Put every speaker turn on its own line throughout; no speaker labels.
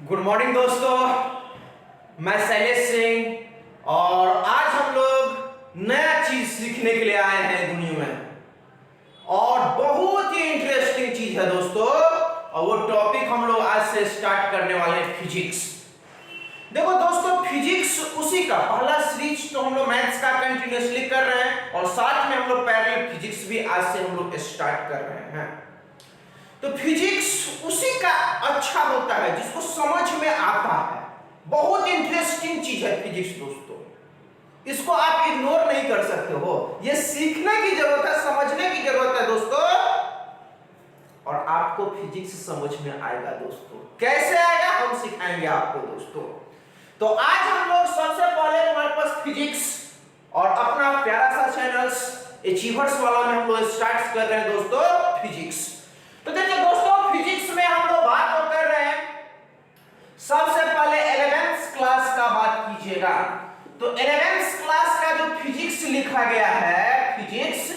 Good morning दोस्तों, मैं शैलेश सिंह और आज हम लोग नया चीज सीखने के लिए आए हैं दुनिया में और बहुत ही इंटरेस्टिंग चीज है दोस्तों। और वो टॉपिक हम लोग आज से स्टार्ट करने वाले हैं फिजिक्स। देखो दोस्तों, फिजिक्स उसी का पहला सीरीज तो हम लोग मैथ्स का कंटिन्यूअसली कर रहे हैं और साथ में हम लोग पैरेलल फिजिक्स भी आज से हम लोग स्टार्ट कर रहे हैं। तो फिजिक्स उसी का अच्छा होता है जिसको समझ में आता है। बहुत इंटरेस्टिंग चीज है फिजिक्स दोस्तों, इसको आप इग्नोर नहीं कर सकते हो। ये सीखने की जरूरत है, समझने की जरूरत है दोस्तों, और आपको फिजिक्स समझ में आएगा दोस्तों। कैसे आएगा हम सिखाएंगे आपको दोस्तों। तो आज हम लोग सबसे पहले हमारे पास फिजिक्स और अपना प्यारा सा चैनल अचीवर्स वाला में हम लोग स्टार्ट कर रहे हैं दोस्तों फिजिक्स। तो देखिए दोस्तों, फिजिक्स में हम लोग बात कर रहे हैं, सबसे पहले 11th क्लास का बात कीजिएगा। तो 11th क्लास का जो फिजिक्स लिखा गया है, फिजिक्स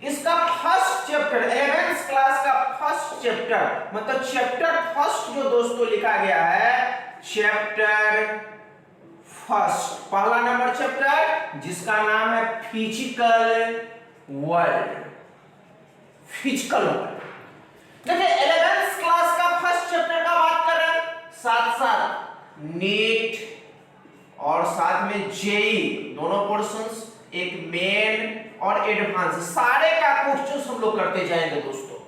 इसका फर्स्ट चैप्टर, 11th क्लास का फर्स्ट चैप्टर मतलब चैप्टर फर्स्ट जो दोस्तों लिखा गया है, चैप्टर फर्स्ट, पहला नंबर चैप्टर जिसका नाम है फिजिकल वर्ल्ड। Physical world. देखिए 11th क्लास का फर्स्ट चैप्टर का बात कर रहे हैं, साथ साथ नीट और साथ में जेई दोनों पोर्शंस, एक मेन और एडवांस, सारे का क्वेश्चंस हम लोग करते जाएंगे दोस्तों।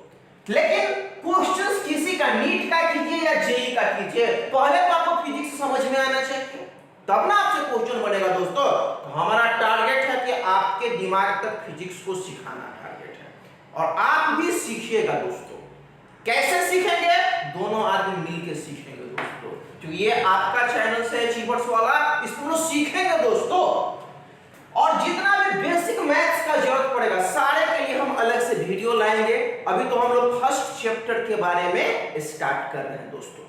लेकिन क्वेश्चंस किसी का नीट का कीजिए या जेई का कीजिए, पहले तो आपको फिजिक्स समझ में आना चाहिए, तब ना आपसे क्वेश्चन बनेगा दोस्तों। तो हमारा टारगेट है कि आपके दिमाग तक फिजिक्स को सिखाना टारगेट है और आप भी सीखिएगा दोस्तों। कैसे सीखेंगे? दोनों आदमी मिलकर सीखेंगे दोस्तों। जो ये आपका चैनल है अचीवर्स वाला, इसमें लोग सीखेंगे दोस्तों। और जितना भी बेसिक मैथ्स का जरूरत पड़ेगा सारे के लिए हम अलग से वीडियो लाएंगे। अभी तो हम लोग फर्स्ट चैप्टर के बारे में स्टार्ट कर रहे हैं दोस्तों।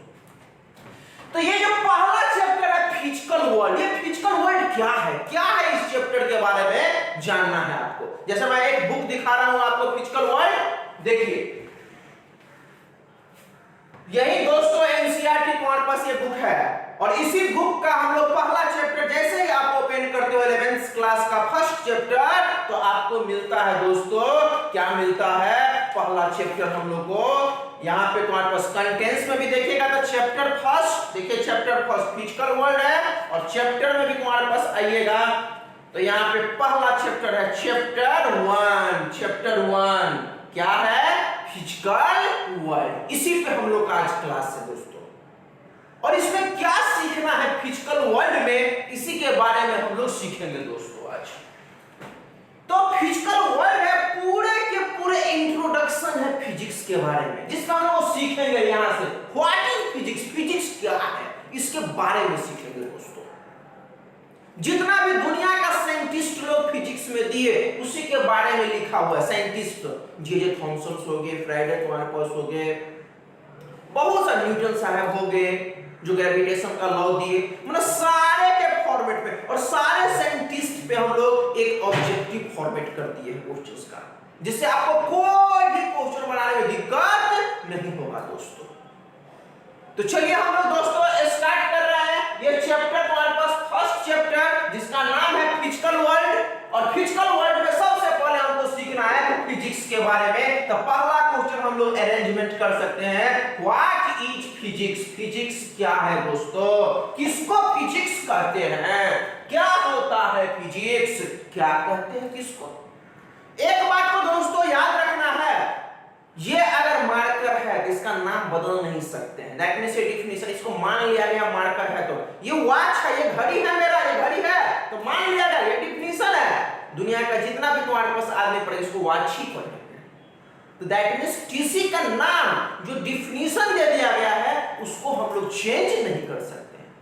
तो ये जो पहला चैप्टर है फिजिकल वर्ल्ड, ये फिजिकल वर्ल्ड क्या है, क्या है इस चैप्टर के बारे में जानना है आपको। जैसे मैं एक बुक दिखा रहा हूं आपको, फिजिकल वर्ल्ड, देखिए यही दोस्तों एनसीईआरटी तुम्हारे पास ये बुक है और इसी बुक का हम लोग पहला चैप्टर जैसे ही आप ओपन करते हो 11th क्लास का फर्स्ट चैप्टर, तो आपको मिलता है दोस्तों, क्या मिलता है, पहला चैप्टर हम लोग को। यहाँ पे तुम्हारे पास कंटेंट्स में भी देखिएगा तो चैप्टर फर्स्ट, देखिए चैप्टर फर्स्ट फिजिकल वर्ल्ड है और चैप्टर में भी तुम्हारे पास आइएगा तो यहाँ पे पहला चैप्टर है चैप्टर 1। चैप्टर 1 क्या है? Physical world. इसी पे हम लोग आज क्लास है दोस्तों और इसमें क्या सीखना है फिजिकल वर्ल्ड में, इसी के बारे में हम लोग सीखेंगे दोस्तों आज। तो फिजिकल वर्ल्ड है, पूरे के पूरे इंट्रोडक्शन है फिजिक्स के बारे में, जिसका हम लोग सीखेंगे यहां से। व्हाट इज फिजिक्स, फिजिक्स क्या है, इसके बारे में सीखेंगे दोस्तों। जितना भी दुनिया का साइंटिस्ट लोग फिजिक्स में दिए उसी के बारे में लिखा हुआ है। साइंटिस्ट जे थॉमसन हो गए, फ्राइडे तुम्हारे पास हो गए, बहुत सारे न्यूटन साहब हो गए जो ग्रेविटेशन का लॉ दिए, मतलब सारे के फॉर्मेट में, और सारे साइंटिस्ट पे हम लोग एक ऑब्जेक्टिव फॉर्मेट कर दिए क्वेश्चंस का, जिससे आपको कोई भी क्वेश्चन बनाने में दिक्कत नहीं होगा दोस्तों। तो चलिए हम लोग दोस्तों स्टार्ट कर रहे हैं। ये चैप्टर तुम्हारे पास फर्स्ट चैप्टर जिसका नाम है फिजिकल वर्ल्ड, और फिजिकल वर्ल्ड में सबसे पहले हमको सीखना है फिजिक्स के बारे में। तो पहला क्वेश्चन हम लोग अरेंजमेंट कर सकते हैं, व्हाट इज फिजिक्स, फिजिक्स क्या है दोस्तों, किसको फिजिक्स कहते हैं, क्या होता है फिजिक्स, क्या कहते हैं किसको। एक बात को दोस्तों याद रखना है, ये अगर मार्कर है तो इसका नाम बदल नहीं सकते हैं। दैट मींस ये डिफिनेशन, इसको मान लिया गया मार्कर है, तो ये वॉच है, ये घड़ी है, मेरा ये घड़ी है, तो मान लिया गया ये डिफिनेशन है। दुनिया का जितना भी तुम्हारे पास आदमी पड़े इसको वॉच ही पढ़ेंगे। तो दैट मींस किसी का नाम जो डिफिनेशन दे दिया गया है उसको हम लोग चेंज नहीं कर सकते हैं,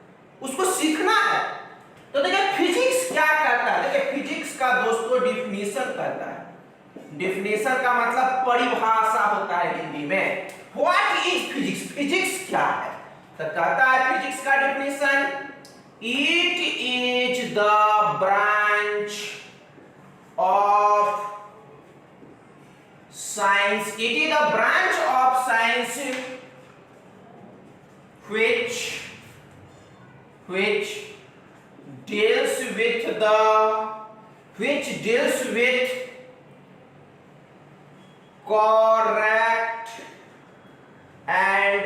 उसको सीखना है। तो देखिए फिजिक्स क्या कहता है, देखिए फिजिक्स का दोस्तों डिफिनेशन कहता है, डिफिनेशन का मतलब परिभाषा होता है हिंदी में। व्हाट इज फिजिक्स, फिजिक्स क्या है, तो कहता है फिजिक्स का definition, it is the branch of science, it is the branch of science which which deals with correct and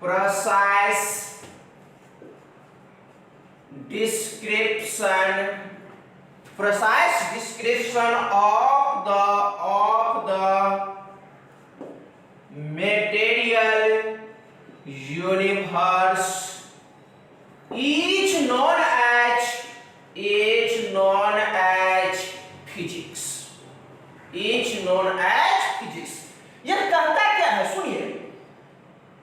precise description of the material universe, each known as physics. ये कहता क्या है सुनिए,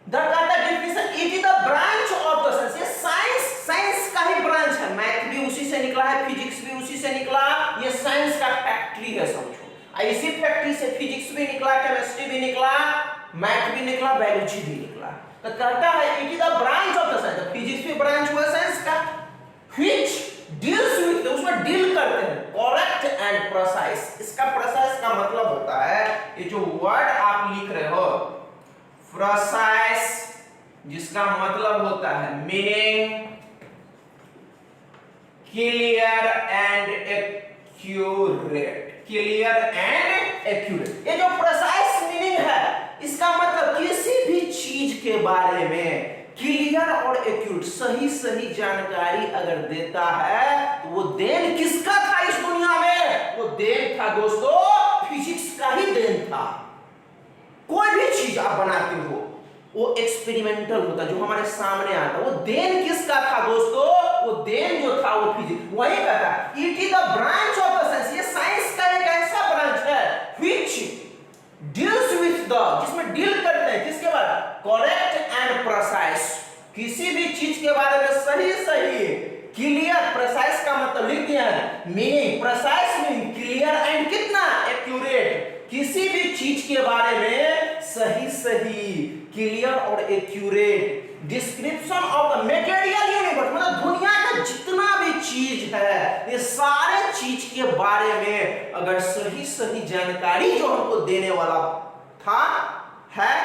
कहता definition it is the branch of the science. ये science का ही branch है, math भी उसी से निकला है, फिजिक्स भी उसी से निकला, ये साइंस का फैक्ट्री है समझो। इसी फैक्ट्री से फिजिक्स भी निकला, केमिस्ट्री भी निकला, मैथ भी निकला, बायोलॉजी भी निकला। तो कहता है it is the branch of the science, physics भी ब्रांच हुआ साइंस का, व्हिच डील्स विद, उसमें डील करते हैं करेक्ट एंड प्रिसाइज। इसका प्रिसाइज का मतलब होता है ये जो वर्ड आप लिख रहे हो प्रिसाइज, जिसका मतलब होता है मीनिंग क्लियर एंड एक्यूरेट। ये जो प्रिसाइज मीनिंग है, इसका मतलब किसी भी चीज के बारे में क्लियर और एक्यूरेट सही जानकारी अगर देता है तो वो देन किसका था इस दुनिया में? वो देन था दोस्तों फिजिक्स का ही देन था। कोई भी चीज आप बनाते हो वो एक्सपेरिमेंटल होता, जो हमारे सामने आता, वो देन किसका था दोस्तों? वो देन जो था वो फिजिक्स। वही कहता it is the branch of the science, ये साइंस का एक ऐसा ब्रांच है व्हिच डील्स विद द, जिसमें डील करते हैं किसके बारे? करेक्ट एंड प्रिसाइज, किसी भी चीज के बारे में सही क्लियर। प्रिसाइज का मतलब लिख दिया है meaning, precise meaning clear and कितना एक्यूरेट, किसी भी चीज के बारे में सही क्लियर और accurate description of the material universe, मतलब दुनिया का जितना भी चीज है ये सारे चीज के बारे में अगर सही जानकारी जो हमको देने वाला था है,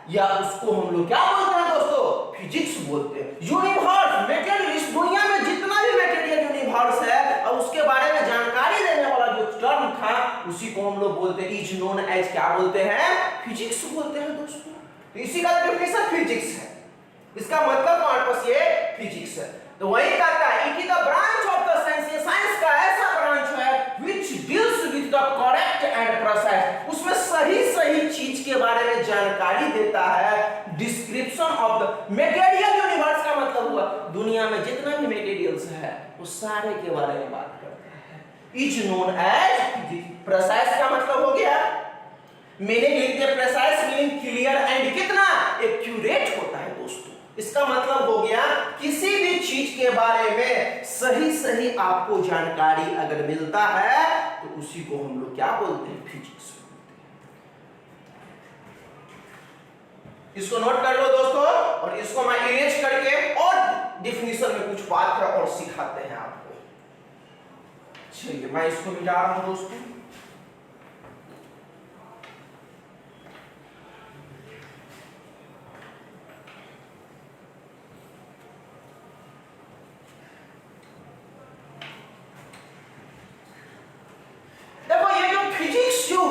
या उसको हम लोग क्या बोलते हैं दोस्तों? फिजिक्स बोलते हैं। यूनिवर्स मटेरियल, इस दुनिया में जितना भी मटेरियल यूनिवर्स है और उसके बारे में जानकारी देने वाला जो टर्म था उसी को हम लोग बोलते हैं इज नोन एज, क्या बोलते हैं? फिजिक्स बोलते हैं दोस्तों। तो इसी का डेफिनेशन फिजिक्स है, इसका मतलब हमारे पास ये फिजिक्स है। तो वही कहता है it is the branch of the science, ये साइंस का ऐसा ब्रांच है which deals with the correct and precise, उसमें सही चीज के बारे में जानकारी देता है। Description of the material universe का मतलब हुआ दुनिया में जितना भी मटेरियल्स है वो सारे के बारे में बात करता है। Is known as physics. Precise का मतलब हो गया मीनिंग लिख दिया, प्रिसाइज मीनिंग क्लियर एंड कितना एक्यूरेट होता है दोस्तों। इसका मतलब हो गया किसी भी चीज के बारे में सही आपको जानकारी अगर मिलता है तो उसी को हम लोग क्या बोलते हैं? फिजिक्स। इसको नोट कर लो दोस्तों, और इसको मैं इरेज करके और डिफिनेशन में कुछ बात है और सिखाते हैं आपको। चलिए मैं इसको मिटा रहा हूं दोस्तों।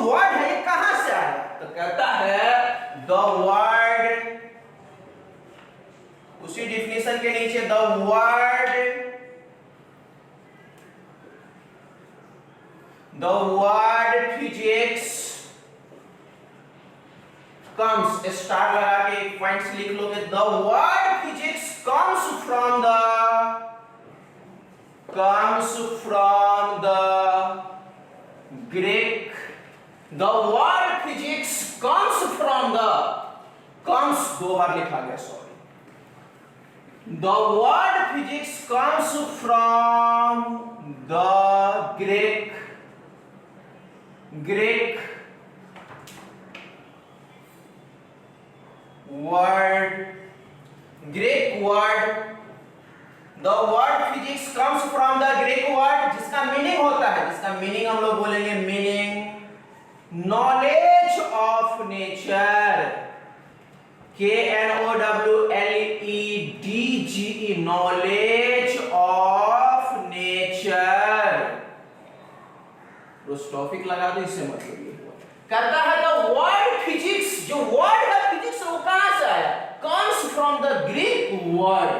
वर्ड है कहां से आया? तो कहता है द वर्ड, उसी डिफिनेशन के नीचे the word physics comes, star लगा के एक पॉइंट्स लिख लोगे। The word physics comes from the Greek. The word physics comes from the, comes दो बार लिखा गया, sorry. The word physics comes from the Greek word. The word physics comes from the Greek word, जिसका meaning होता है, जिसका meaning हम लोग बोलेंगे meaning knowledge of nature, KNOWLEDGE, knowledge of nature. Topic लगा दो, इससे मतलब ये हुआ। कहता है द वर्ड फिजिक्स, जो वर्ड है फिजिक्स वो कहां से आया? Comes from the Greek word,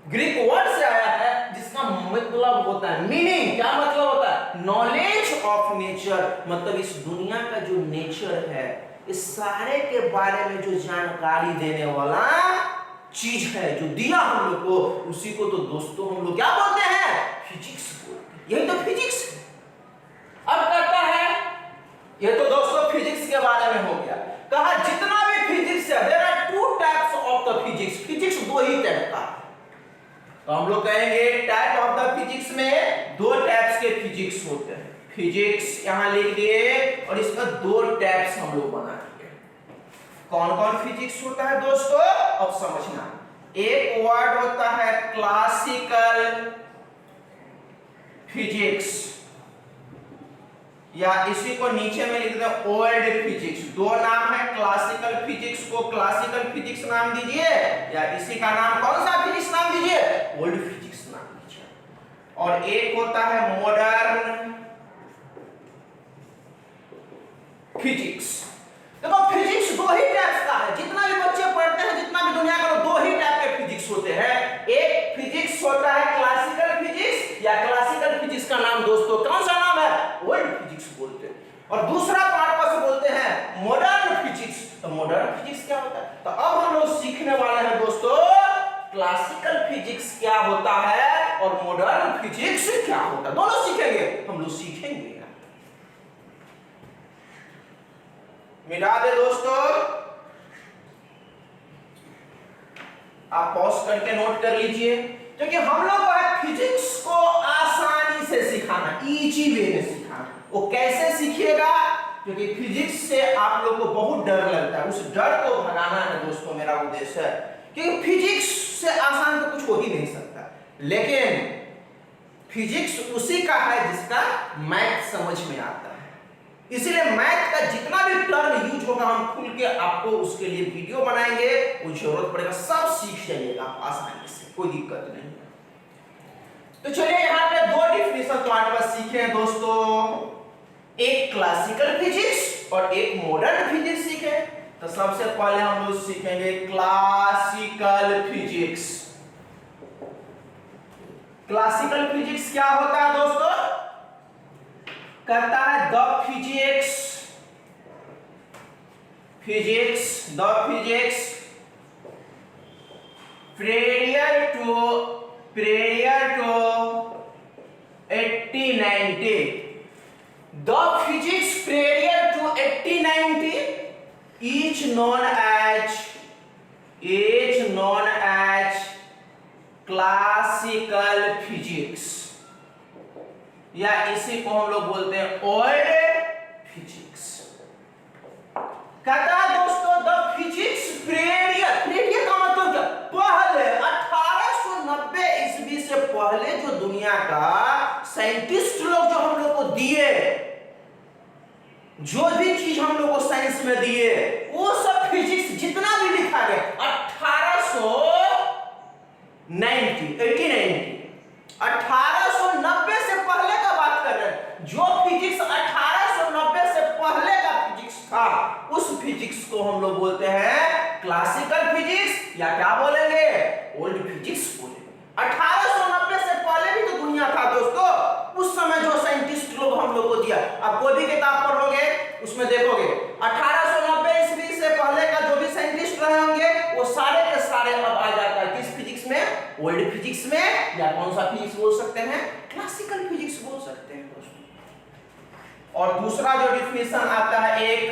Greek word से आया है जिसका मतलब होता है, मीनिंग क्या मतलब होता है? नॉलेज ऑफ नेचर, मतलब इस दुनिया का जो नेचर है, इस सारे के बारे में जो जानकारी देने वाला चीज है, जो दिया हम लोग को, उसी को तो दोस्तों हम लोग क्या बोलते हैं? फिजिक्स बोलते हैं। यही तो फिजिक्स है। अब कहता है, ये तो दोस्तों फिजिक्स के बारे में हो गया। कहा जितना भी फिजिक्स है, there are two types of the physics. Physics दो ही टाइप का, तो हम लोग कहेंगे टाइप ऑफ द फिजिक्स में दो टाइप्स के फिजिक्स होते हैं। फिजिक्स यहां लिख दिए और इसमें दो टाइप्स हम लोग बना दिए। कौन कौन फिजिक्स होता है दोस्तों? अब समझना। एक वर्ड होता है क्लासिकल फिजिक्स, या इसी को नीचे में लिख देते हैं ओल्ड फिजिक्स। दो नाम है, क्लासिकल फिजिक्स को क्लासिकल फिजिक्स नाम दीजिए, या इसी का नाम कौन सा फिजिक्स नाम दीजिए? ओल्ड फिजिक्स नाम दीजिए। और एक होता है मॉडर्न फिजिक्स। देखो फिजिक्स दो ही टाइप्स का है, जितना भी बच्चे पढ़ते हैं, जितना भी दुनिया का, दो ही टाइप के फिजिक्स होते हैं। एक फिजिक्स होता है क्लासिकल फिजिक्स, या क्लासिकल फिजिक्स का नाम दोस्तों कौन सा नाम है? ओल्ड फिजिक्स बोलते हैं। और दूसरा पार्ट बोलते हैं मॉडर्न फिजिक्स। तो मॉडर्न फिजिक्स क्या होता है? तो अब हम लोग सीखने वाले हैं दोस्तों क्लासिकल फिजिक्स क्या होता है और मॉडर्न फिजिक्स क्या होता है, दोनों सीखेंगे हम लोग, सीखेंगे। मिटा दे दोस्तों, आप पॉज करके नोट कर लीजिए, क्योंकि हम लोग को है फिजिक्स को आसानी से सिखाना, इजी वे में सिखाना। वो कैसे सीखिएगा? क्योंकि फिजिक्स से आप लोग को बहुत डर लगता है, उस डर को भगाना है दोस्तों मेरा उद्देश्य है। क्योंकि फिजिक्स से आसान तो कुछ हो ही नहीं सकता, लेकिन फिजिक्स उसी का है जिसका मैथ समझ में आता है। इसलिए मैथ का जितना भी टर्म यूज होगा हम खुल के आपको उसके लिए वीडियो बनाएंगे, वो जरूरत पड़ेगा सब सीख जाइएगा आसानी से, कोई दिक्कत नहीं। तो चलिए यहाँ पे दो डिफिनेशन तुम्हारे पास सीखे हैं दोस्तों, एक क्लासिकल फिजिक्स और एक मॉडर्न फिजिक्स सीखे। तो सबसे पहले हम लोग सीखेंगे क्लासिकल फिजिक्स। क्लासिकल फिजिक्स क्या होता है दोस्तों? कहता है the physics prior to 1890, the physics prior to 1890 is known as classical physics, या इसी को हम लोग बोलते हैं ओल्ड फिजिक्स। कहता है दोस्तों द फिजिक्स पीरियड का मतलब क्या? पहले 1890 ईस्वी से पहले जो दुनिया का साइंटिस्ट लोग जो हम लोग को दिए, जो भी चीज हम लोग को साइंस में दिए, वो सब फिजिक्स जितना भी लिखा गया 1890 से पहले का बात कर रहे हैं। जो फिजिक्स 1890 से पहले का फिजिक्स था, उस फिजिक्स को हम लोग बोलते हैं क्लासिकल फिजिक्स, या क्या बोलेंगे? ओल्ड फिजिक्स बोलेंगे। 1890 से पहले भी तो दुनिया था दोस्तों, उस समय जो साइंटिस्ट लोग हम लोग को दिया। आप कोई भी किताब पढ़ोगे उसमें देखोगे 1890 ईस्वी से पहले का जो भी साइंटिस्ट रहे होंगे वो सारे के सारे अब आ जाता है किस फिजिक्स में? ओल्ड फिजिक्स में, या कौन सा फिजिक्स बोल सकते हैं? क्लासिकल फिजिक्स बोल सकते हैं दोस्तों। और दूसरा जो डिफिनेशन आता है एक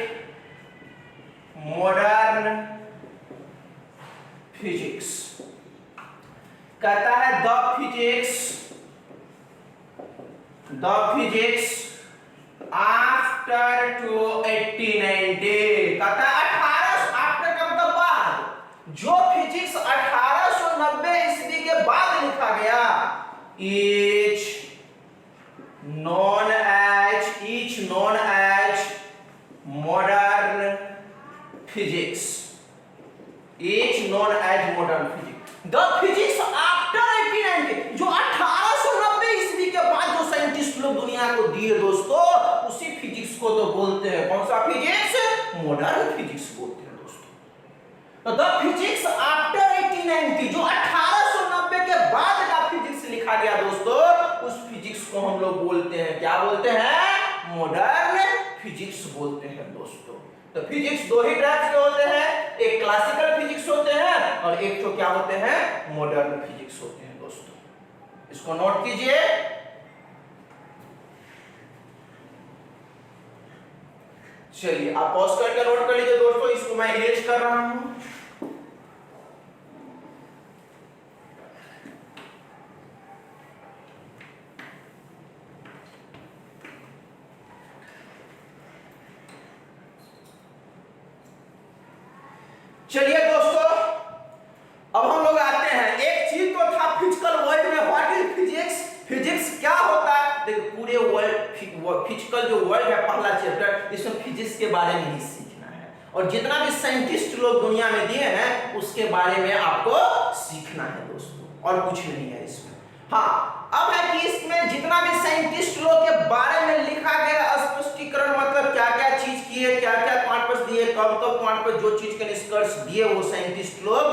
मॉडर्न फिजिक्स। कहता है द फिजिक्स आफ्टर टू 1890, कहता है 18 आफ्टर का मतलब बाद, जो फिजिक्स 1890 ईस्वी के बाद लिखा गया, is known as modern physics, is known as modern physics. The physics after 1890 जो 1890 ईस्वी के बाद जो साइंटिस्ट लोग दुनिया को दिए दोस्तों, उसी फिजिक्स को तो बोलते हैं कौन सा फिजिक्स? मॉडर्न फिजिक्स बोलते हैं दोस्तों। तो द फिजिक्स आफ्टर 1890 जो 1890 के बाद का फिजिक्स लिखा गया दोस्तों, उस फिजिक्स को हम लोग बोलते हैं, क्या बोलते हैं? मॉडर्न फिजिक्स बोलते हैं दोस्तों। तो फिजिक्स दो ही टाइप्स के होते हैं, एक क्लासिकल फिजिक्स होते हैं और एक तो क्या होते हैं? मॉडर्न फिजिक्स होते हैं दोस्तों। इसको नोट कीजिए। चलिए आप पॉज करके नोट कर लीजिए दोस्तों, इसको मैं इरेज कर रहा हूं। चलिए दोस्तों, अब हम लोग आते हैं, एक चीज तो था फिजिकल वर्ल्ड में, व्हाट इज फिजिक्स? फिजिक्स क्या होता है? देखो पूरे वर्ल्ड फिजिकल जो वर्ल्ड है पहला चैप्टर, इसमें फिजिक्स के बारे में ही सीखना है और जितना भी साइंटिस्ट लोग दुनिया में दिए हैं उसके बारे में आपको सीखना है दोस्तों, और कुछ नहीं है इसमें। हाँ, अब है कि इसमें जितना भी साइंटिस्ट लोग के बारे में लिखा गया स्पष्टीकरण, मतलब क्या क्या चीज किए, क्या क्या क्वांटम दिए, कब कब क्वांटम जो चीज के निष्कर्ष दिए वो साइंटिस्ट लोग,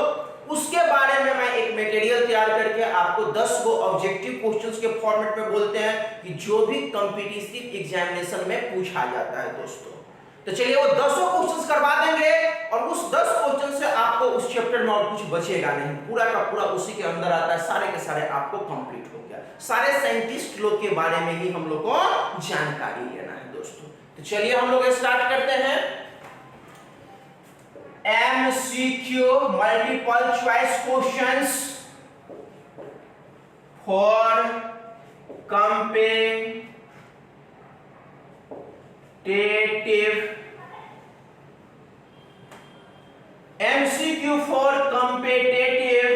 उसके बारे में मैं एक मटेरियल तैयार करके आपको 10 गो ऑब्जेक्टिव क्वेश्चंस के फॉर्मेट में बोलते हैं कि जो भी कॉम्पिटिटिव एग्जामिनेशन में पूछा जाता है दोस्तों। तो चलिए वो 10 क्वेश्चंस करवा देंगे और उस 10 क्वेश्चन से आपको उस चैप्टर में और कुछ बचेगा नहीं, पूरा का पूरा उसी के अंदर आता है, सारे के सारे आपको कंप्लीट हो गया। सारे साइंटिस्ट लोग के बारे में ही हम लोग को जानकारी लेना है दोस्तों। तो चलिए हम लोग स्टार्ट करते हैं। MCQ multiple choice questions for competitive MCQ for competitive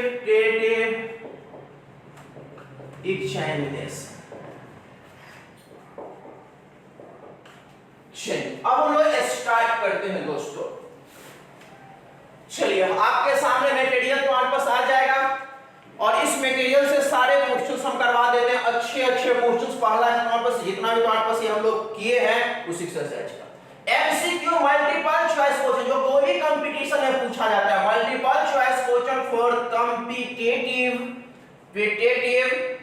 examination। चलिए अब हम लोग स्टार्ट करते हैं दोस्तों। चलिए आपके सामने मटेरियल तुम्हारे पास आ जाएगा और इस मटेरियल से सारे क्वेश्चंस हम करवा देते हैं, अच्छे अच्छे क्वेश्चंस पहला तुम्हारे पास जितना भी तुम्हारे पास ये हम लोग किए हैं उस एक्सरसाइज का। MCQ मल्टीपल चॉइस क्वेश्चन जो कोई भी कंपटीशन में पूछा जाता है, multiple choice question for competitive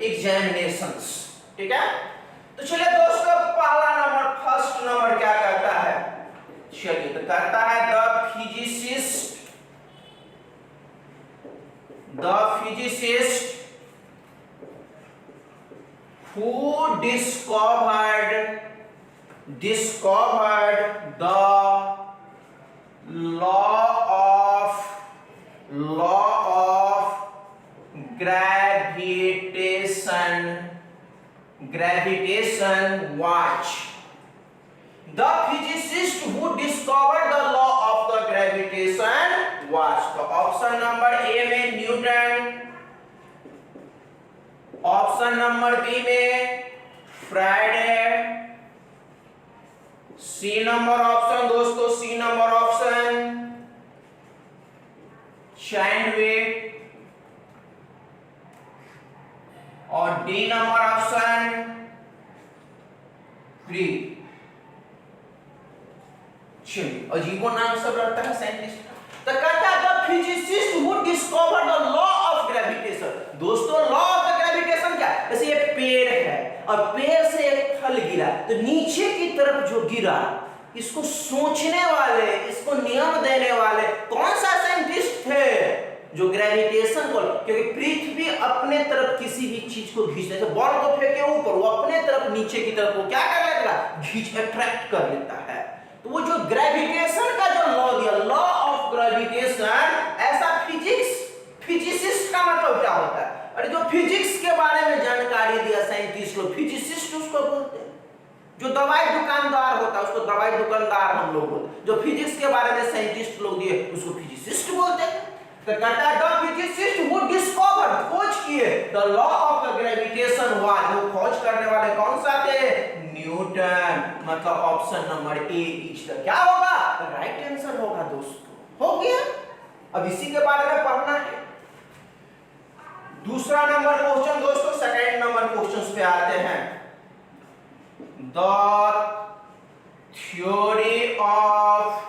examinations, ठीक है। तो चलिए दोस्तों पहला नंबर, फर्स्ट नंबर क्या करता है? चलिए तो करता है the physicist who discovered the law of gravitation watch। The physicist who discovered the law of the gravitation watch। तो ऑप्शन नंबर ए में न्यूटन, ऑप्शन नंबर बी में फ्राइडे, सी नंबर ऑप्शन दोस्तों, सी नंबर ऑप्शन चैडविक और D number option क्री। चलिए अजीबो नाम सब रखता है साइंटिस्ट। तो कहता है the physicist who discovered the law of gravitation. दोस्तों लॉ ऑफ ग्रेविटेशन क्या है? जैसे ये पेड़ है और पेड़ से एक फल गिरा तो नीचे की तरफ जो गिरा, इसको सोचने वाले, इसको नियम देने वाले कौन सा साइंटिस्ट थे? जो ग्रेविटेशन को, क्योंकि पृथ्वी अपने तरफ किसी भी चीज को खींचने से, बॉल को फेंके ऊपर वो अपने तरफ नीचे की तरफ वो क्या कर लेता है? खींच अट्रैक्ट कर लेता है। तो वो जो ग्रेविटेशन का जो लॉ दिया, लॉ ऑफ ग्रेविटेशन, ऐसा फिजिसिस्ट का मतलब क्या होता है? अरे जो फिजिक्स के बारे में जानकारी दिया साइंटिस्ट लोग, फिजिसिस्ट उसको बोलते हैं। जो दवाई दुकानदार होता है उसको दवाई दुकानदार हम लोग बोलते हैं। जो फिजिक्स के बारे में साइंटिस्ट लोग दिए उसको फिजिसिस्ट बोलते हैं। तो कहता है द फिजिसिस्ट हु डिस्कवर्ड, खोज किए, the law of the gravitation was, वो खोज करने वाले कौन सा थे? न्यूटन। मतलब option number A is the क्या होगा? राइट आंसर होगा दोस्तों। हो गया। अब इसी के बारे में पढ़ना है। दूसरा नंबर क्वेश्चन दोस्तों, सेकंड नंबर क्वेश्चन पे आते हैं। The theory of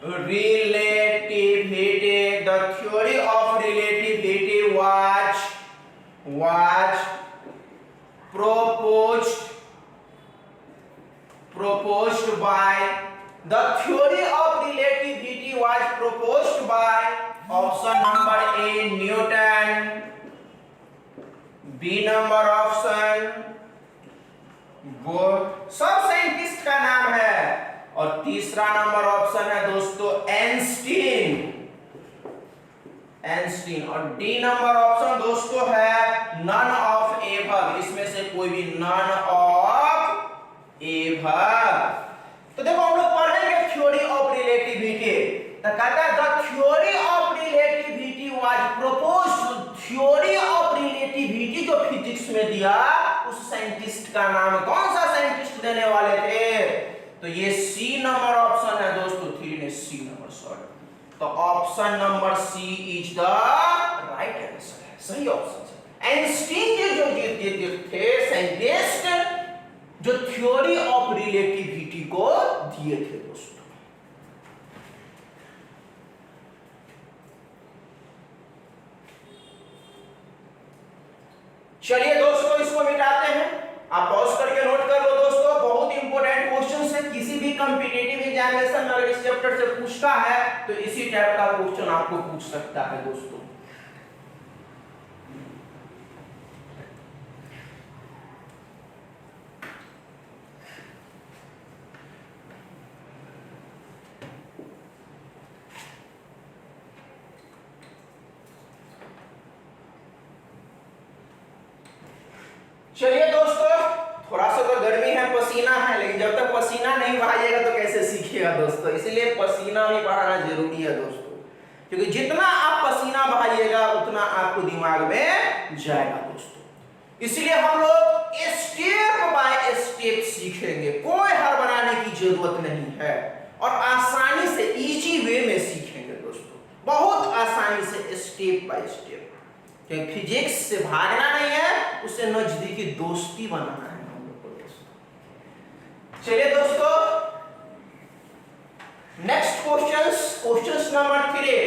relativity, the theory of relativity was proposed by the theory of relativity was proposed by option number A Newton, B number option वो सब साइंटिस्ट का नाम है, और तीसरा नंबर ऑप्शन है दोस्तों एंस्टीन, और डी नंबर ऑप्शन दोस्तों है नन ऑफ एवर, इसमें से कोई भी नन ऑफ एवर। तो देखो हम लोग पढ़ेंगे थ्योरी ऑफ रिलेटिविटी। तो कहता है the theory of relativity was proposed, theory of relativity जो फिजिक्स में दिया उस साइंटिस्ट का नाम, कौन सा साइंटिस्ट देने वाले थे? तो ये सी नंबर ऑप्शन है दोस्तों, 3 ने सी नंबर सॉरी, तो option number C is the right answer है, सही ऑप्शन है। आइंस्टीन जो थे साइंटिस्ट जो थ्योरी ऑफ रिलेटिविटी को दिए थे दोस्तों। चलिए दोस्तों इसको मिटाते हैं, आप पॉज करके नोट कर लो दोस्तों, बहुत इंपॉर्टेंट क्वेश्चन है। किसी भी कॉम्पिटिटिव एग्जामिनेशन में अगर इस चैप्टर से पूछता है तो इसी टाइप का क्वेश्चन आपको पूछ सकता है दोस्तों। चलिए दोस्तों, थोड़ा सा तो गर्मी है, पसीना है, लेकिन जब तक पसीना नहीं बहाइएगा तो कैसे सीखिएगा दोस्तों, इसलिए पसीना भी बहाना जरूरी है दोस्तों, क्योंकि जितना आप पसीना बहाइएगा उतना आपको दिमाग में जाएगा दोस्तों। इसलिए हम लोग स्टेप बाय स्टेप सीखेंगे, कोई हार बनाने की जरूरत नहीं है, और आसानी से इजी वे में सीखेंगे दोस्तों, बहुत आसानी से स्टेप बाय स्टेप, क्योंकि फिजिक्स से भागना नहीं है, उससे नजदीकी दोस्ती बनाना है हम लोग को दोस्तों। चलिए दोस्तों नेक्स्ट क्वेश्चंस नंबर 3।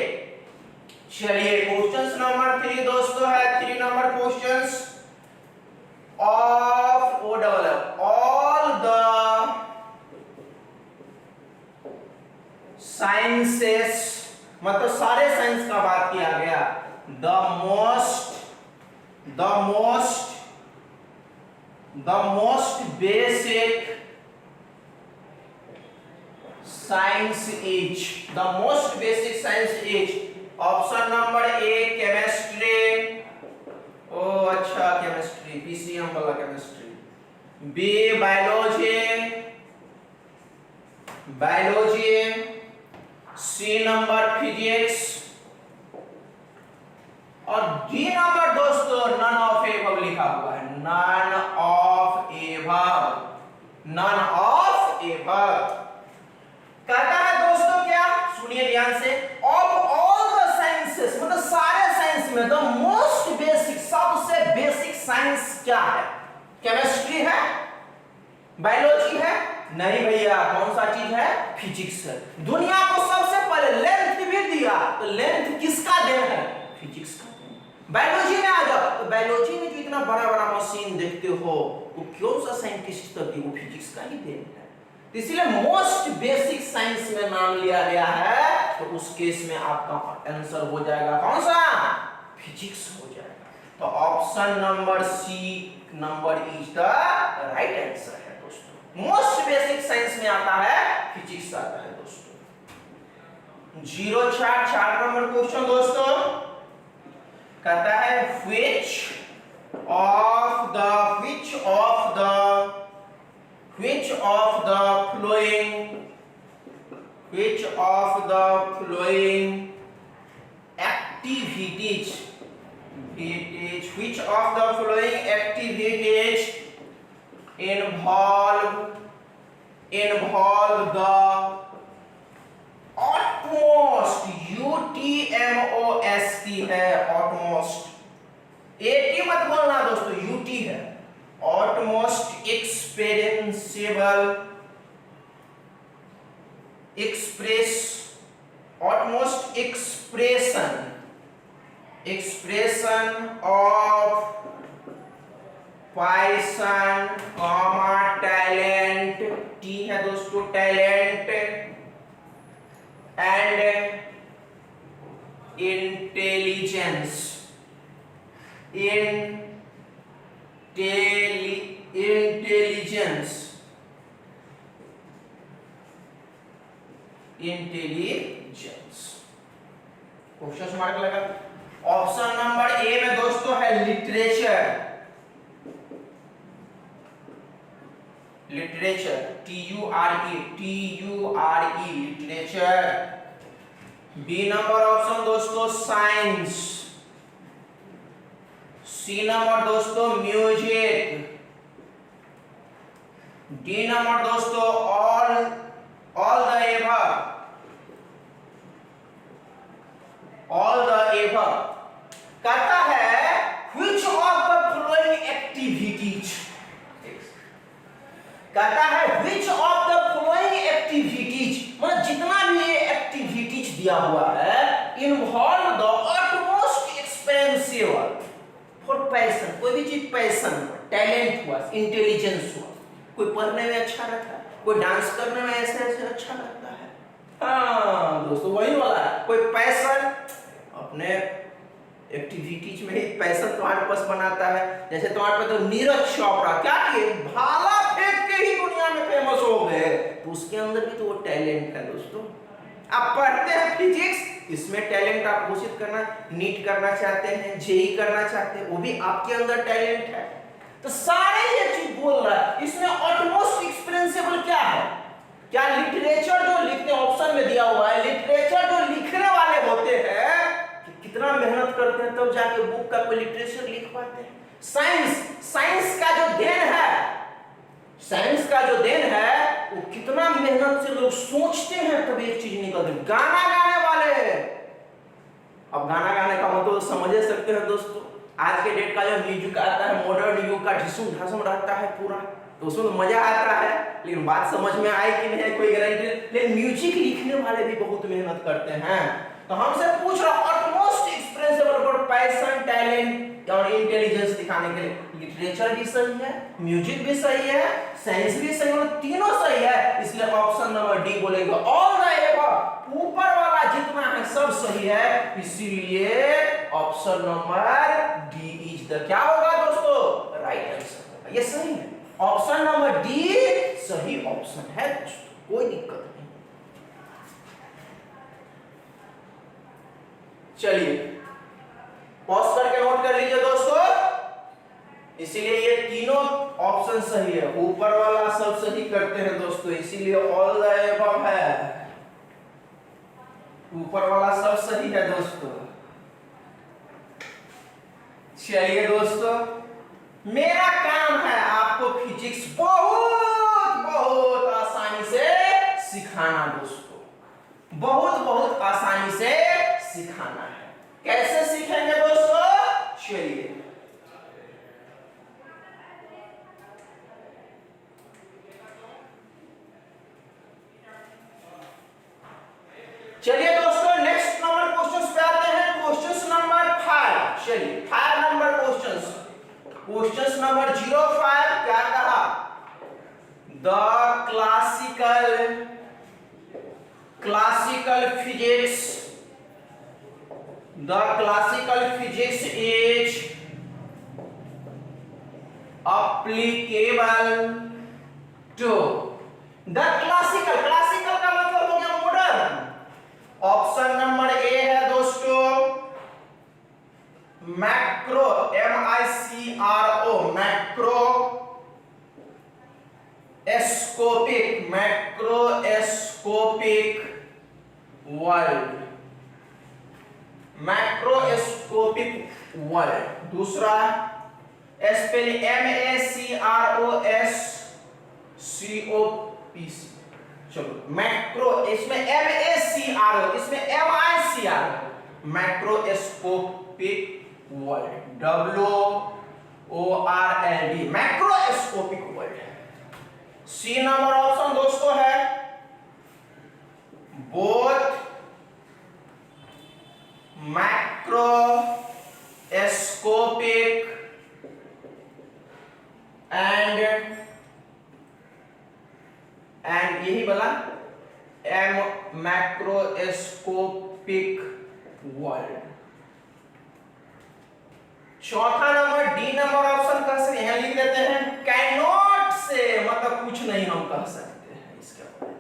चलिए क्वेश्चंस नंबर 3 दोस्तों है 3 number questions of all the sciences, मतलब सारे साइंस का बात किया गया। The most basic science is option number A chemistry, oh अच्छा chemistry, PCM वाला chemistry, B biology, C number physics, और डी नंबर दोस्तों नन ऑफ एबव लिखा हुआ है, नन ऑफ एबव। कहता है दोस्तों क्या, सुनिए ध्यान से, ऑफ ऑल द साइंसेस, मतलब सारे साइंस में द मोस्ट बेसिक, सबसे बेसिक साइंस क्या है? केमिस्ट्री है, बायोलॉजी है? नहीं भैया, कौन सा चीज है? फिजिक्स है। दुनिया को सबसे पहले लेंथ भी दिया, तो लेंथ किसका देन है? फिजिक्स का। बायोलॉजी में आ जाओ, तो बायोलॉजी में जो इतना बड़ा बड़ा मशीन देखते हो वो कौन सा साइंटिस्ट तक वो फिजिक्स का ही देन है। तो इसलिए मोस्ट बेसिक साइंस में नाम लिया गया है, तो उस केस में आपका आंसर हो जाएगा कौन सा? फिजिक्स हो जाएगा। तो option number C number is the right answer है दोस्तों। मोस्ट बेसिक साइंस में आता है, फिजिक्स आता है दोस्तों। 4 नंबर क्वेश्चन दोस्तों कहता है which of the following activities involve the utmost, UTMOST है, utmost एटी मत बोलना दोस्तों, U T. Utmost experiencible utmost expression of passion comma talent, T है दोस्तों, talent and intelligence question mark लगा। ऑप्शन नंबर ए में दोस्तों है literature, TURE literature. B number option दोस्तों साइंस। सी नंबर दोस्तों म्यूजिक। डी नंबर दोस्तों all the above. कहता है which of the following activities, कहता है which of the following activities, मतलब जितना भी ये एक्टिविटीज दिया हुआ है involve the utmost expensive for passion, कोई भी चीज पैशन, टैलेंट हुआ, इंटेलिजेंस हुआ, कोई पढ़ने में अच्छा रहता है, कोई डांस करने में ऐसे ऐसे अच्छा लगता है। हाँ दोस्तों वही वाला है, कोई पैशन अपने एक्टिविटीज में ही पैसा तुम्हारे पास बनाता है। जैसे तुम्हारे पास तो नीरज चोपड़ा क्या किए, भाला फेंक के ही दुनिया में फेमस हो गए, तो उसके अंदर भी तो वो टैलेंट है दोस्तों। आप पढ़ते हैं फिजिक्स, इसमें टैलेंट आप घोषित करना, नीट करना चाहते हैं, जेई करना चाहते हैं, वो भी आपके अंदर टैलेंट है। तो सारे ये चीज बोल रहा है। इसमें ऑटमोस्ट एक्सपेरिंसिबल क्या है, क्या लिटरेचर जो लिखते हैं, ऑप्शन में दिया हुआ है लिटरेचर जो लिखने वाले होते हैं कितना मेहनत करते हैं तब जाके बुक का कोई लिटरेचर लिख पाते हैं। साइंस का जो देन है वो कितना मेहनत से लोग सोचते हैं तब एक चीज निकलती है। गाना गाने वाले, अब गाना गाने का मतलब समझ सकते हैं दोस्तों, आज के डेट का जो म्यूजिक आता है मॉडर्न युग का ढिसुम ढासम रहता है पूरा, तो उसमें तो मजा आता है, लेकिन बात समझ में आए कि नहीं कोई गारंटी। लेकिन म्यूजिक लिखने वाले भी बहुत मेहनत करते हैं। तो हमसे पूछ रहा ऑटमोस्ट एक्सप्रेसिबल फॉर पैशन टैलेंट और इंटेलिजेंस दिखाने के लिए लिटरेचर भी सही है, म्यूजिक भी सही है, साइंस भी सही है, तीनों सही है, इसलिए ऑप्शन नंबर डी बोलेंगे। ऑल द एबव, ऊपर वाला जितना है सब सही है, इसीलिए option number D is the क्या होगा दोस्तों, राइट आंसर। ये सही है, ऑप्शन नंबर डी सही ऑप्शन है दोस्तों, कोई दिक्कत नहीं। चलिए पॉज करके नोट कर लीजिए दोस्तों, इसीलिए ये तीनों ऑप्शन सही है, ऊपर वाला सब सही करते हैं दोस्तों, इसीलिए ऑल द एबव है, ऊपर वाला सब सही है दोस्तों। चलिए दोस्तों, मेरा काम है आपको फिजिक्स बहुत आसानी से सिखाना दोस्तों, बहुत आसानी से सिखाना है। कैसे सीखेंगे दोस्तों, चलिए दोस्तों नेक्स्ट नंबर क्वेश्चंस पे आते हैं। क्वेश्चंस नंबर 5, चलिए 5 नंबर क्वेश्चंस नंबर 05 क्या कहा, the classical physics is applicable to the classical का मतलब हो गया मॉडर्न। ऑप्शन नंबर ए है दोस्तों मैक्रो, MICRO, मैक्रोस्कोपिक वर्ल्ड। दूसरा स्पेलिंग MACROSCOPC, चलो मैक्रो, इसमें MACRO, इसमें MICRO, macroscopic world, WORLD, macroscopic world है। सी नंबर ऑप्शन दोस्तों है बोथ मैक्रोस्कोपिक एंड यही बोला मैक्रोस्कोपिक वर्ल्ड। चौथा नंबर डी नंबर ऑप्शन कह सकते हैं, लिख देते हैं कैन नॉट से, मतलब कुछ नहीं हम कह सकते हैं इसके बारे में।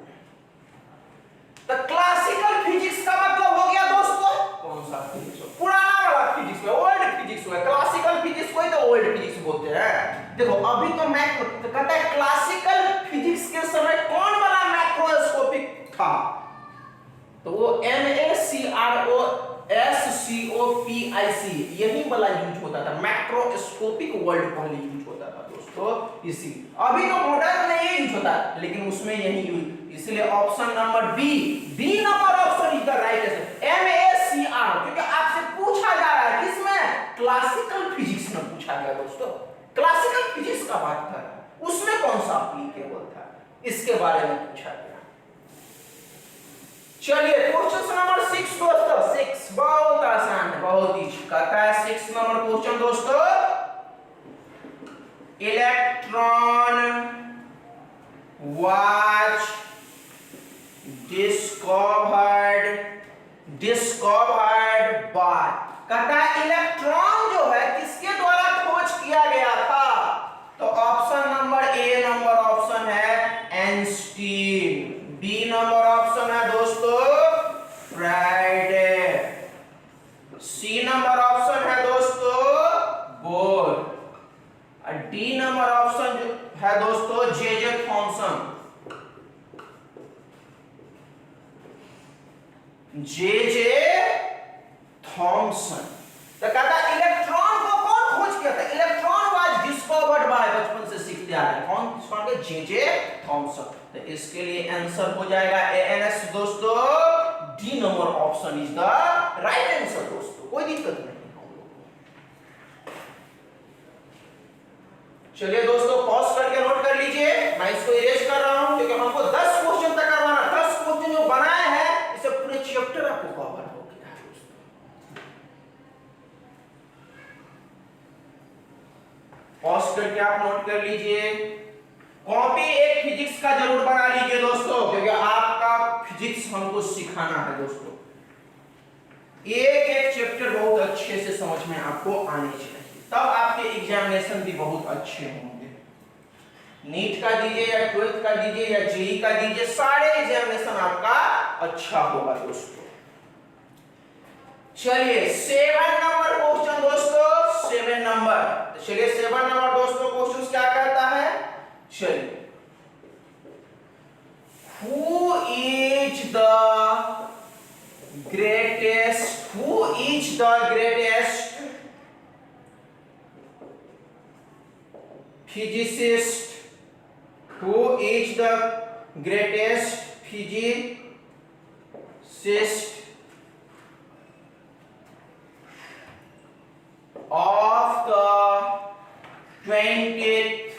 तो क्लासिकल फिजिक्स का मतलब हो गया दोस्तों कौन सा फिजिक्स, पुराना वाला फिजिक्स है, ओल्ड फिजिक्स है। क्लासिकल फिजिक्स को ही तो ओल्ड फिजिक्स बोलते हैं। देखो अभी तो कहता है क्लासिकल फिजिक्स के समय कौन वाला मैक्रोस्कोपिक था, तो वो MACROSCOPIC यही वाला यूज होता था, मैक्रोस्कोपिक वर्ल्ड पहले यूज होता था दोस्तों। इसी अभी तो मॉडर्न में ये यूज होता है, लेकिन उसमें यही यूज, इसलिए option number B number option is the right answer, MACR, क्योंकि आपसे पूछा जा रहा है किसमें, क्लासिकल फिजिक्स में पूछा गया दोस्तों। क्लासिकल फिजिक्स का बात था, उसमें कौन सा एप्लीकेबल था, इसके बारे में पूछा गया। चलिए क्वेश्चन नंबर 6 दोस्तों, 6 बहुत आसान है, बहुत ही कहता है 6 नंबर क्वेश्चन दोस्तों, इलेक्ट्रॉन वाज डिस्कवर्ड बाय, कहता है इलेक्ट्रॉन जो है किसके द्वारा खोज किया गया था, तो ऑप्शन नंबर ए नंबर ऑप्शन है आइंस्टीन, बी नंबर ऑप्शन है दोस्तों फ्राइडे, सी नंबर ऑप्शन है दोस्तों बोर, और डी नंबर ऑप्शन है दोस्तों जे थॉमसन, जे थॉमसन। तो कहता है इलेक्ट्रॉन को कौन खोज किया था, इलेक्ट्रॉन वाज डिस्कवर्ड बाय, बचपन से सीखते आ रहे हैं कौन, जे थॉमसन। तो इसके लिए आंसर हो जाएगा ANS दोस्तों, D number option is the right answer दोस्तों, कोई दिक्कत नहीं हम लोग। चलिए दोस्तों पॉज करके नोट कर लीजिए, मैं इसको इरेज कर रहा हूं क्योंकि हमको 10 क्वेश्चन तक करवाना, 10 क्वेश्चन जो बनाए हैं इससे पूरे चैप्टर आपको कवर हो गया है दोस्तों। पॉज करके आप नोट कर लीजिए, कॉपी एक फिजिक्स का जरूर बना लीजिए दोस्तों, क्योंकि आपका फिजिक्स हमको सिखाना है दोस्तों। एक चैप्टर बहुत अच्छे से समझ में आपको आने चाहिए, तब आपके एग्जामिनेशन भी बहुत अच्छे होंगे। नीट का दीजिए या 12th का दीजिए या जेई का दीजिए, सारे एग्जामिनेशन आपका अच्छा होगा दोस्तों। चलिए 7 नंबर क्वेश्चन दोस्तों, 7 नंबर, चलिए 7 नंबर दोस्तों क्वेश्चन क्या कहता है, चलिए who is the greatest physicist, who is the greatest physicist of the 20th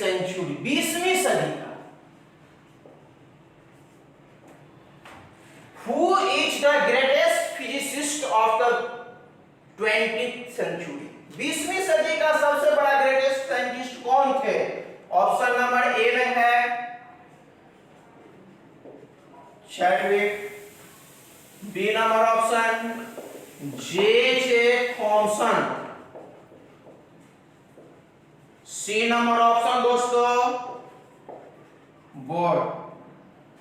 century, 20वीं सदी का, who is the greatest physicist of the 20th century, 20वीं सदी का सबसे बड़ा ग्रेटेस्ट साइंटिस्ट कौन थे, ऑप्शन नंबर ए में है Chadwick, B number option J Thomson, C number option दोस्तों बोर,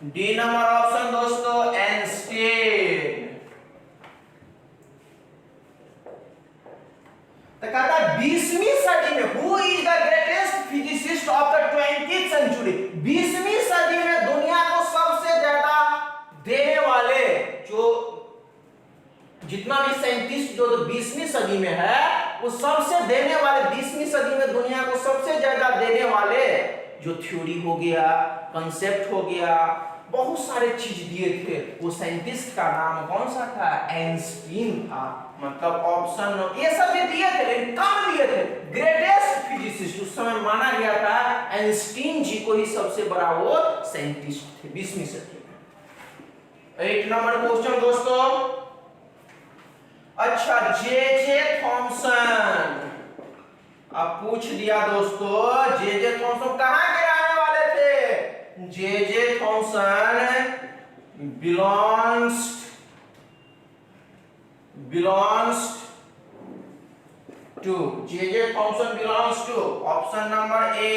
डी नंबर ऑप्शन दोस्तों आइंस्टीन। तो कहता है 20वीं सदी में who is the greatest physicist of the 20th century, 20वीं सदी में दुनिया को सबसे ज्यादा देने वाले, जो जितना भी साइंटिस्ट जो 20वीं सदी में है वो सबसे देने वाले, 20वीं सदी में दुनिया को सबसे ज्यादा देने वाले जो थ्योरी हो गया, कंसेप्ट हो गया, बहुत सारे चीज दिए थे। वो साइंटिस्ट का नाम कौन सा था? आइंस्टीन था। मतलब ऑप्शन ये सब भी दिए थे लेकिन कम दिए थे। ग्रेटेस्ट फिजिसिस्ट उस समय माना गया था आइंस्टीन जी को ही सबसे बड़ा वो साइंटिस्ट थे 20वीं सदी में। 8 नंबर क्वेश्चन दोस्तों। अच्छा, जे थॉमसन अब पूछ लिया दोस्तों, जे थॉमसन कहां के रहने वाले थे? J Thomson belongs to J Thomson belongs to option number A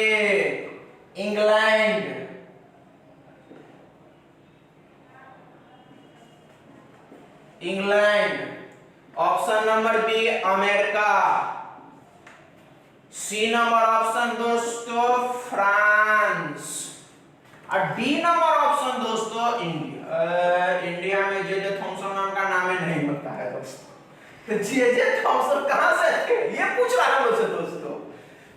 England, option number B America, C number option दोस्तों फ्रांस और डी नंबर ऑप्शन दोस्तों इंडिया में जे थॉमसन नाम का नाम ही नहीं होता है दोस्तों। तो जे थॉमसन कहां से थे ये पूछ रहा है मुझसे दोस्तों।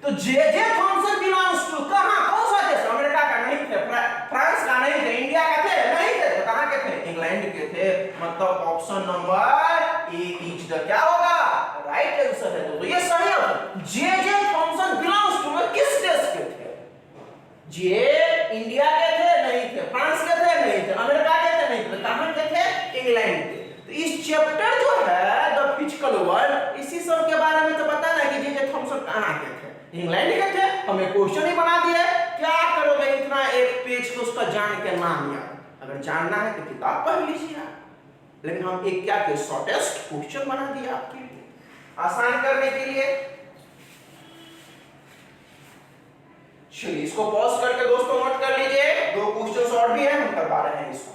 तो जे थॉमसन बिलोंग्स टू कहां, कौन सा देश? अमेरिका का नहीं थे, फ्रांस का नहीं थे, इंडिया का थे नहीं थे, तो कहां के थे? इंग्लैंड के थे। मतलब option number A is the क्या होगा राइट आंसर है दोस्तों। ये सही है। जे थॉमसन बिलोंग्स टू में किस देश के थे? जे इंडिया के थे नहीं थे, फ्रांस के थे नहीं थे, अमेरिका के थे नहीं थे, कहां के थे? इंग्लैंड के। तो इस चैप्टर जो है द फिजिकल वर्ल्ड, इसी सब के बारे में तो पता ना कि जे थॉमसन कहां के थे? इंग्लैंड के थे। हमें क्वेश्चन ही बना दिए। क्या करोगे इतना एक पेज को उसका जान के नाम याद? अगर जानना है तो किताब पढ़ लीजिए आप। लेकिन हम एक क्या के शॉर्टेस्ट क्वेश्चन बना दिया आपके लिए आसान करने के लिए। चलिए इसको पॉज करके दोस्तों नोट कर लीजिए। 2 क्वेश्चन और भी हैं, हम करवा रहे हैं इसको।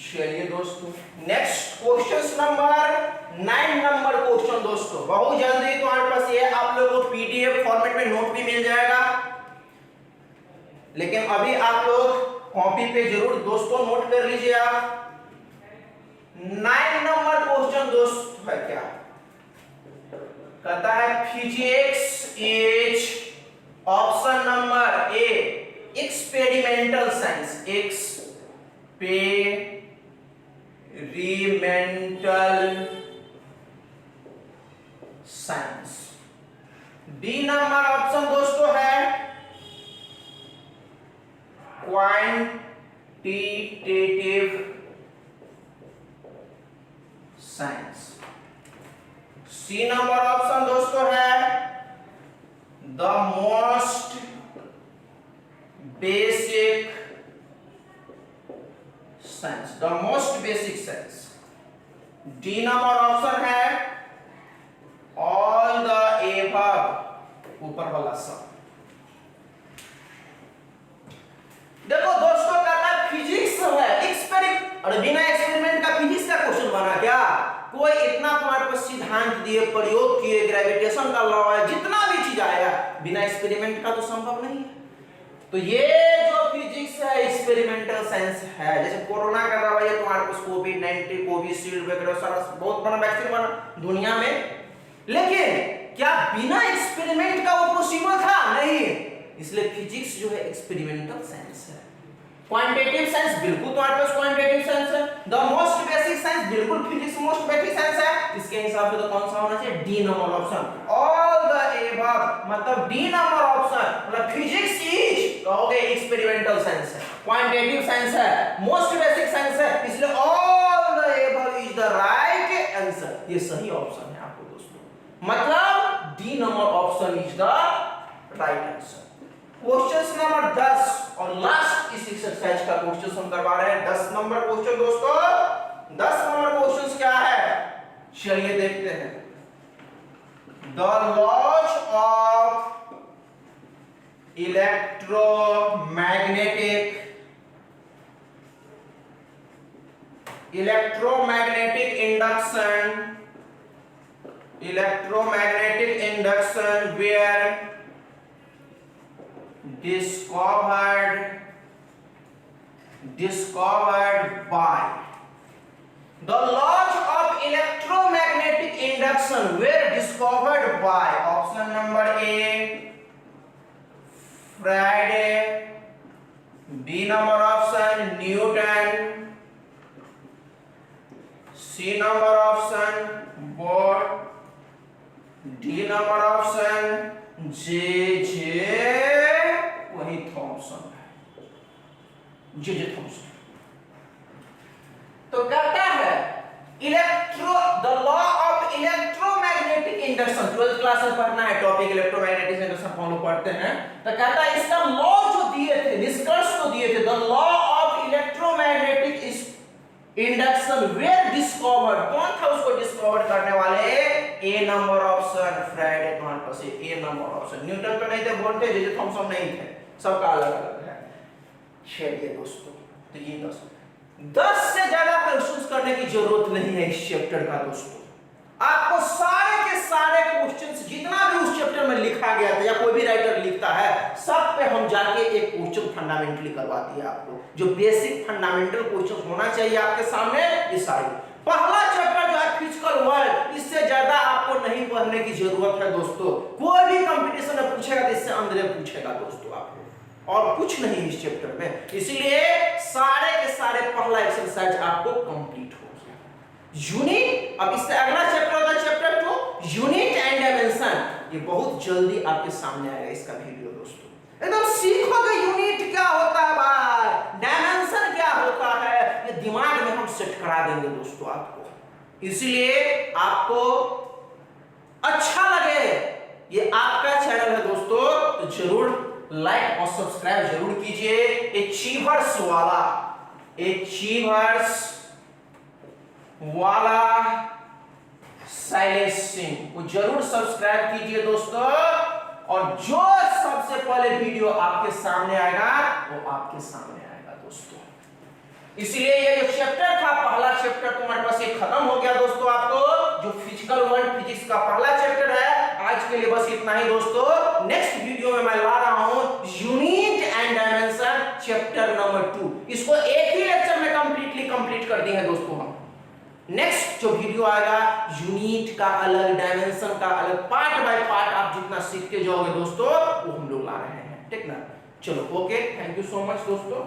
चलिए दोस्तों next question number 9 number question दोस्तों बहुत जल्दी तुम्हारे पास ये आप लोगों को पीडीएफ फॉर्मेट में नोट भी मिल जाएगा। लेकिन अभी आप लोग कॉपी पे जरूर दोस्तों नोट कर लीजिए आप। 9 नंबर क्वेश्चन दोस्तों है क्या कहता है? Physics is option number A experimental science, experimental science. D number option दोस्तों है quantitative science. C number option दोस्तों है the most basic science, the most basic science. D number option है ऑल द एबव, ऊपर वाला सब। देखो दोस्तों कहता है फिजिक्स है एक्सपेरिमेंट, और बिना एक्सपेरिमेंट का फिजिक्स का क्वेश्चन बना क्या? कोई इतना तुम्हारे पास सिद्धांत दिए, प्रयोग किए, ग्रेविटेशन का लॉ है, जितना भी चीज आया बिना एक्सपेरिमेंट का तो संभव नहीं है। तो ये जो फिजिक्स है एक्सपेरिमेंटल साइंस है। जैसे कोरोना का दवाई है तुम्हारे पास, कोविड-19, कोविशील्ड वगैरह सारा बहुत बड़ा वैक्सीन बना दुनिया में, लेकिन क्या बिना एक्सपेरिमेंट का वो पॉसिबल था? नहीं। इसलिए फिजिक्स जो है एक्सपेरिमेंटल साइंस है। क्वांटिटेटिव साइंस बिल्कुल तुम्हारे पास क्वांटिटेटिव साइंस है। द मोस्ट बेसिक साइंस बिल्कुल फिजिक्स मोस्ट बेसिक साइंस है। इसके हिसाब से तो कौन सा होना चाहिए? D number option, all the above. मतलब डी नंबर ऑप्शन, मतलब फिजिक्स इज कहोगे एक्सपेरिमेंटल साइंस है, क्वांटिटेटिव साइंस है, मोस्ट बेसिक साइंस है, इसलिए all the above is the right answer. ये सही ऑप्शन है आपको दोस्तों। मतलब D number option is the right answer. Question number 10 और लास्ट इस एक्सरसाइज का क्वेश्चन हम करवा रहे हैं। 10 नंबर क्वेश्चन दोस्तों। 10 नंबर क्वेश्चन क्या है चलिए देखते हैं। The laws of electromagnetic induction were discovered discovered by the laws of electromagnetic induction were discovered by option number A Faraday, B number option Newton, C number option Bohr, D number option J वही Thompson है, J Thomson. तो कहता है the law of electromagnetic induction, 12th class में पढ़ना है topic electromagnetic induction follow पढ़ते हैं। तो कहता है इसका लॉ जो दिए थे, निष्कर्ष तो दिए थे, the law of electromagnetic induction were discovered, कौन था उसको डिस्कवर करने वाले? ए नंबर ऑप्शन फ्राइडे, तुम्हारे पास ए नंबर ऑप्शन। न्यूटन तो नहीं थे, बोल्ट थे, जे थॉमसन नहीं थे, सबका अलग अलग है। चलिए दोस्तों, तो ये 10 से ज्यादा क्वेश्चंस करने की जरूरत नहीं है इस चैप्टर का दोस्तों। आपको सारे के सारे क्वेश्चंस जितना भी उस चैप्टर में लिखा गया था या कोई भी राइटर लिखता है, सब पे हम जाके एक क्वेश्चन फंडामेंटली करवाती है आपको, जो बेसिक फंडामेंटल क्वेश्चन होना चाहिए आपके सामने। ये सारे पहला चैप्टर जो है फिजिकल वर्ल्ड, इससे ज्यादा आपको नहीं पढ़ने की जरूरत है दोस्तों। कोई भी कंपटीशन में पूछेगा तो इससे अंदर पूछेगा दोस्तों आपको, और कुछ नहीं इस चैप्टर में। इसलिए सारे के सारे पहला एक्सरसाइज आपको कंप्लीट हो गया। यूनिट, अब इससे अगला चैप्टर होगा चैप्टर 2 यूनिट एंड डायमेंशन। ये बहुत जल्दी आपके सामने आएगा इसका वीडियो दोस्तों। एकदम सीखोगे यूनिट क्या होता है भाई, डायमेंशन क्या होता है, ये दिमाग में हम सेट करा देंगे दोस्तों आपको। इसलिए आपको अच्छा लगे, ये आपका चैनल है दोस्तों, तो जरूर लाइक और सब्सक्राइब जरूर कीजिए। अचीवर्स वाला शैलेश सिंह को जरूर सब्सक्राइब कीजिए दोस्तों, और जो सबसे पहले वीडियो आपके सामने आएगा वो आपके सामने आएगा दोस्तों। इसलिए ये जो चैप्टर था, पहला चैप्टर तुम्हारे पास ये खत्म हो गया दोस्तों। आपको जो फिजिकल वर्ल्ड फिजिक्स का पहला चैप्टर है, आज के लिए बस इतना ही दोस्तों। नेक्स्ट वीडियो में मैं ला रहा हूं unit and dimension chapter number 2। इसको एक ही लेक्चर में कंप्लीट कर दी है दोस्तों हम। नेक्स्ट जो वीडियो आएगा यूनिट का अलग, डायमेंशन का अलग, पार्ट बाय पार्ट आप जितना सीखते जाओगे दोस्तों वो हम लोग ला रहे हैं, ठीक ना। चलो okay, thank you so much दोस्तों।